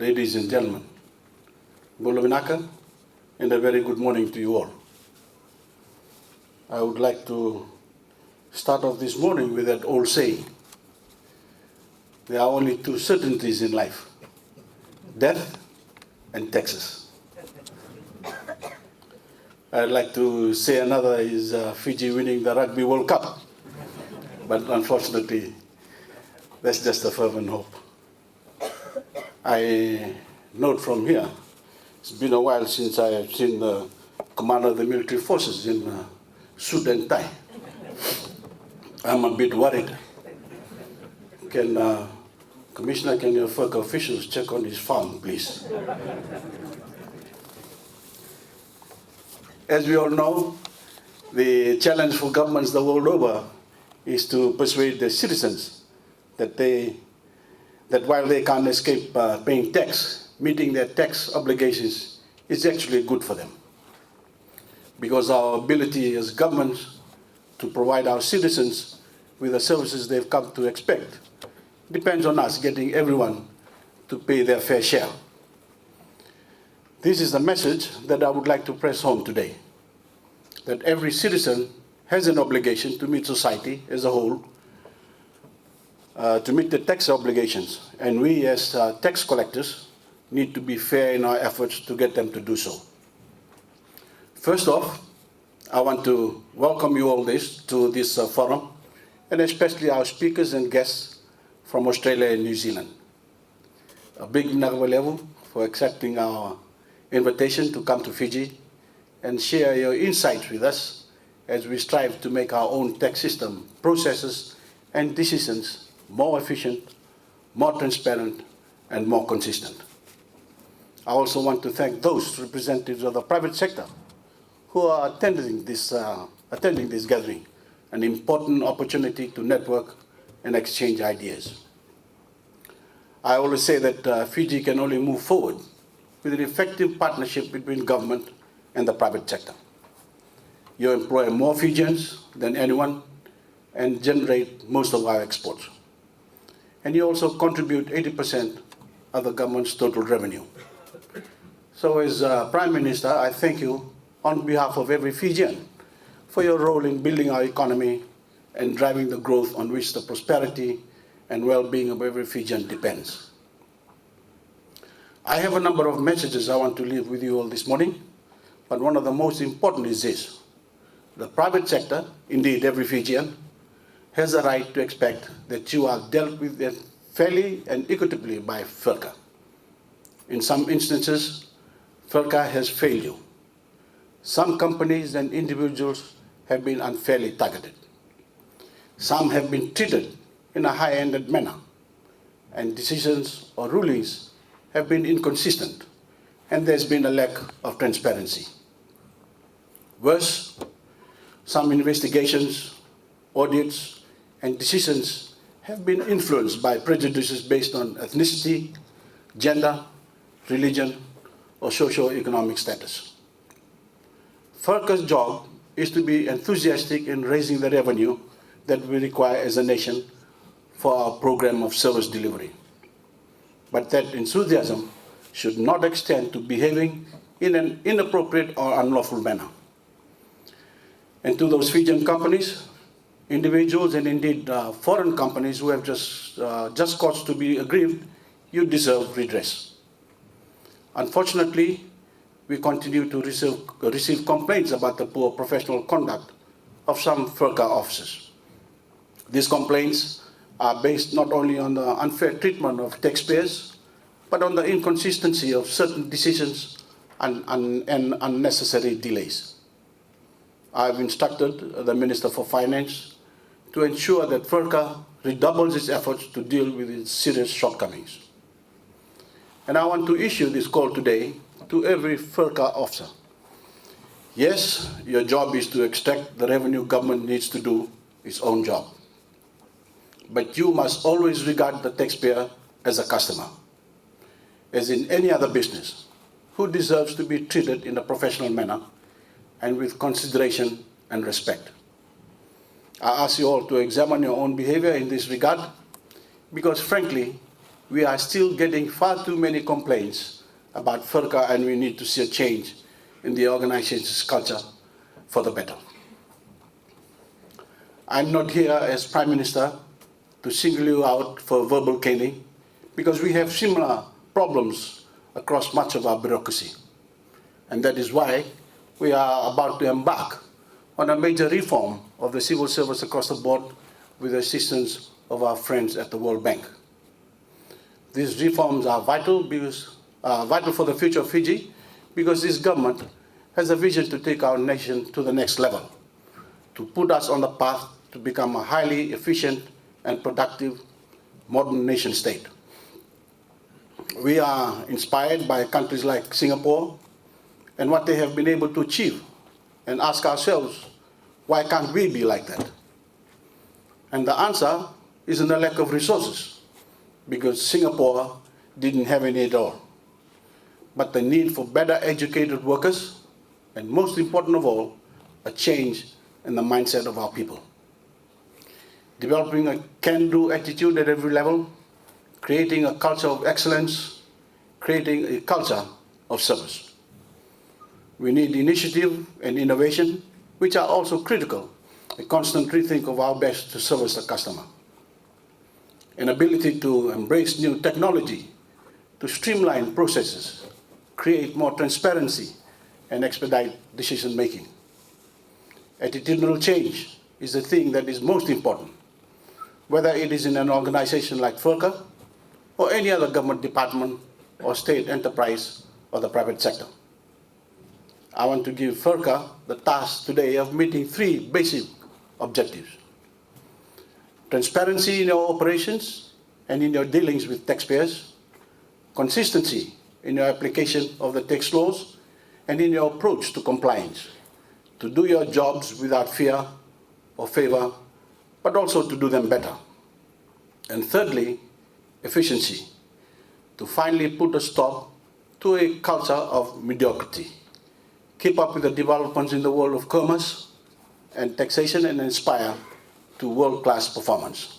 ladies and gentlemen, Bolominaka, and a very good morning to you all. I would like to start off this morning with that old saying. There are only two certainties in life, death and taxes. I'd like to say another is Fiji winning the Rugby World Cup, but unfortunately, that's just a fervent hope. I note from here, it's been a while since I have seen the commander of the military forces in suit and tie. I'm a bit worried. Commissioner, can your Voreqe officials check on his farm, please? As we all know, the challenge for governments the world over is to persuade the citizens that while they can't escape paying tax, meeting their tax obligations is actually good for them. Because our ability as governments to provide our citizens with the services they've come to expect depends on us getting everyone to pay their fair share. This is the message that I would like to press home today, that every citizen has an obligation to meet society as a whole, to meet the tax obligations, and we as tax collectors need to be fair in our efforts to get them to do so. First off, I want to welcome you all to this forum, and especially our speakers and guests from Australia and New Zealand. A big level for accepting our invitation to come to Fiji and share your insights with us as we strive to make our own tax system, processes, and decisions more efficient, more transparent, and more consistent. I also want to thank those representatives of the private sector who are attending this gathering, an important opportunity to network and exchange ideas. I always say that Fiji can only move forward with an effective partnership between government and the private sector. You employ more Fijians than anyone and generate most of our exports. And you also contribute 80% of the government's total revenue. So as Prime Minister, I thank you on behalf of every Fijian for your role in building our economy and driving the growth on which the prosperity and well-being of every Fijian depends. I have a number of messages I want to leave with you all this morning, but one of the most important is this. The private sector, indeed every Fijian, has a right to expect that you are dealt with fairly and equitably by Voreqe. In some instances, Voreqe has failed you. Some companies and individuals have been unfairly targeted. Some have been treated in a high-handed manner, and decisions or rulings have been inconsistent, and there's been a lack of transparency. Worse, some investigations, audits, and decisions have been influenced by prejudices based on ethnicity, gender, religion, or socio-economic status. Voreqe's job is to be enthusiastic in raising the revenue that we require as a nation for our program of service delivery. But that enthusiasm should not extend to behaving in an inappropriate or unlawful manner. And to those Fijian companies, individuals, and indeed foreign companies who have just cause to be aggrieved, you deserve redress. Unfortunately, we continue to receive complaints about the poor professional conduct of some Voreqe officers. These complaints are based not only on the unfair treatment of taxpayers, but on the inconsistency of certain decisions and unnecessary delays. I have instructed the Minister for Finance to ensure that Voreqe redoubles its efforts to deal with its serious shortcomings. And I want to issue this call today to every Voreqe officer. Yes, your job is to extract the revenue government needs to do its own job. But you must always regard the taxpayer as a customer, as in any other business, who deserves to be treated in a professional manner and with consideration and respect. I ask you all to examine your own behavior in this regard, because frankly, we are still getting far too many complaints about Voreqe, and we need to see a change in the organization's culture for the better. I'm not here as Prime Minister to single you out for verbal caning, because we have similar problems across much of our bureaucracy. And that is why we are about to embark on a major reform of the civil service across the board with the assistance of our friends at the World Bank. These reforms are vital for the future of Fiji, because this government has a vision to take our nation to the next level, to put us on the path to become a highly efficient and productive modern nation state. We are inspired by countries like Singapore and what they have been able to achieve, and ask ourselves, why can't we be like that? And the answer is in the lack of resources, because Singapore didn't have any at all. But the need for better educated workers, and most important of all, a change in the mindset of our people. Developing a can-do attitude at every level, creating a culture of excellence, creating a culture of service. We need initiative and innovation, which are also critical, a constant rethink of our best to service the customer. An ability to embrace new technology, to streamline processes, create more transparency, and expedite decision-making. Attitudinal change is the thing that is most important, whether it is in an organization like Voreqe or any other government department or state enterprise or the private sector. I want to give Voreqe the task today of meeting 3 basic objectives. Transparency in your operations and in your dealings with taxpayers, consistency in your application of the tax laws and in your approach to compliance, to do your jobs without fear or favor, but also to do them better. And thirdly, efficiency, to finally put a stop to a culture of mediocrity, keep up with the developments in the world of commerce and taxation, and inspire to world-class performance.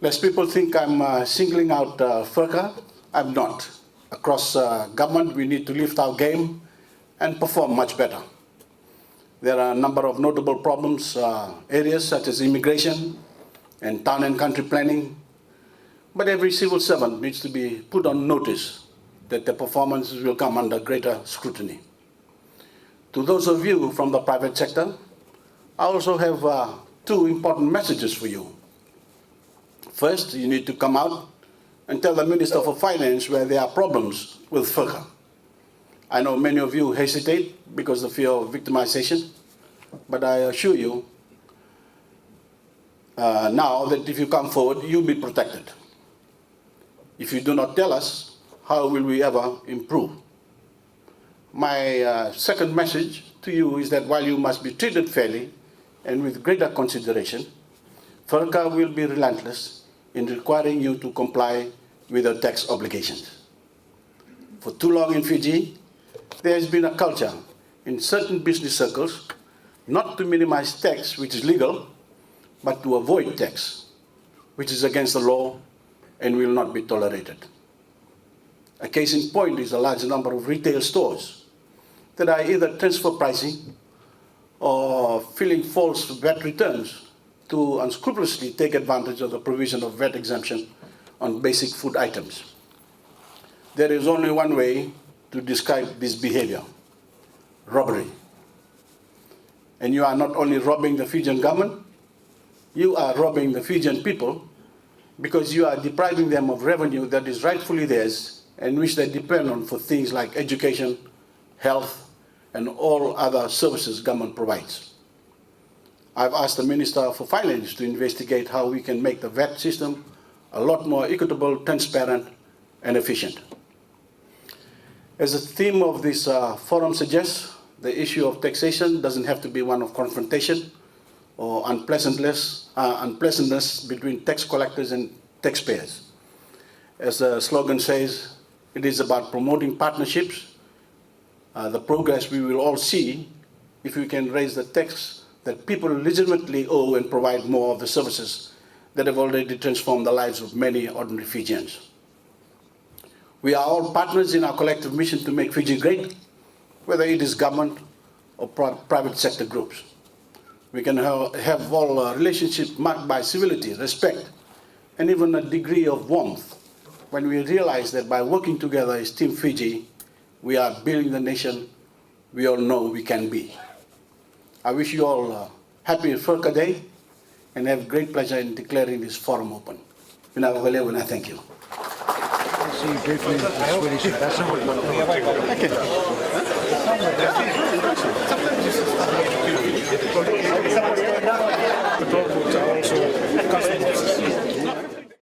Lest people think I'm singling out Voreqe, I'm not. Across government, we need to lift our game and perform much better. There are a number of notable problems, areas such as immigration and town and country planning, but every civil servant needs to be put on notice that their performances will come under greater scrutiny. To those of you from the private sector, I also have 2 important messages for you. First, you need to come out and tell the Minister for Finance where there are problems with Voreqe. I know many of you hesitate because of fear of victimization, but I assure you now that if you come forward, you'll be protected. If you do not tell us, how will we ever improve? My second message to you is that while you must be treated fairly and with greater consideration, Voreqe will be relentless in requiring you to comply with your tax obligations. For too long in Fiji, there has been a culture in certain business circles not to minimize tax, which is legal, but to avoid tax, which is against the law and will not be tolerated. A case in point is a large number of retail stores that are either transfer pricing or filing false VAT returns to unscrupulously take advantage of the provision of VAT exemption on basic food items. There is only one way to describe this behavior: robbery. And you are not only robbing the Fijian government, you are robbing the Fijian people, because you are depriving them of revenue that is rightfully theirs and which they depend on for things like education, health, and all other services government provides. I've asked the Minister for Finance to investigate how we can make the VAT system a lot more equitable, transparent, and efficient. As the theme of this forum suggests, the issue of taxation doesn't have to be one of confrontation or unpleasantness between tax collectors and taxpayers. As the slogan says, it is about promoting partnerships, the progress we will all see if we can raise the tax that people legitimately owe and provide more of the services that have already transformed the lives of many ordinary Fijians. We are all partners in our collective mission to make Fiji great, whether it is government or private sector groups. We can have all relationships marked by civility, respect, and even a degree of warmth when we realize that by working together as Team Fiji, we are building the nation we all know we can be. I wish you all a happy Voreqe Day and have great pleasure in declaring this forum open. I thank you. See you briefly in the Swedish ambassador.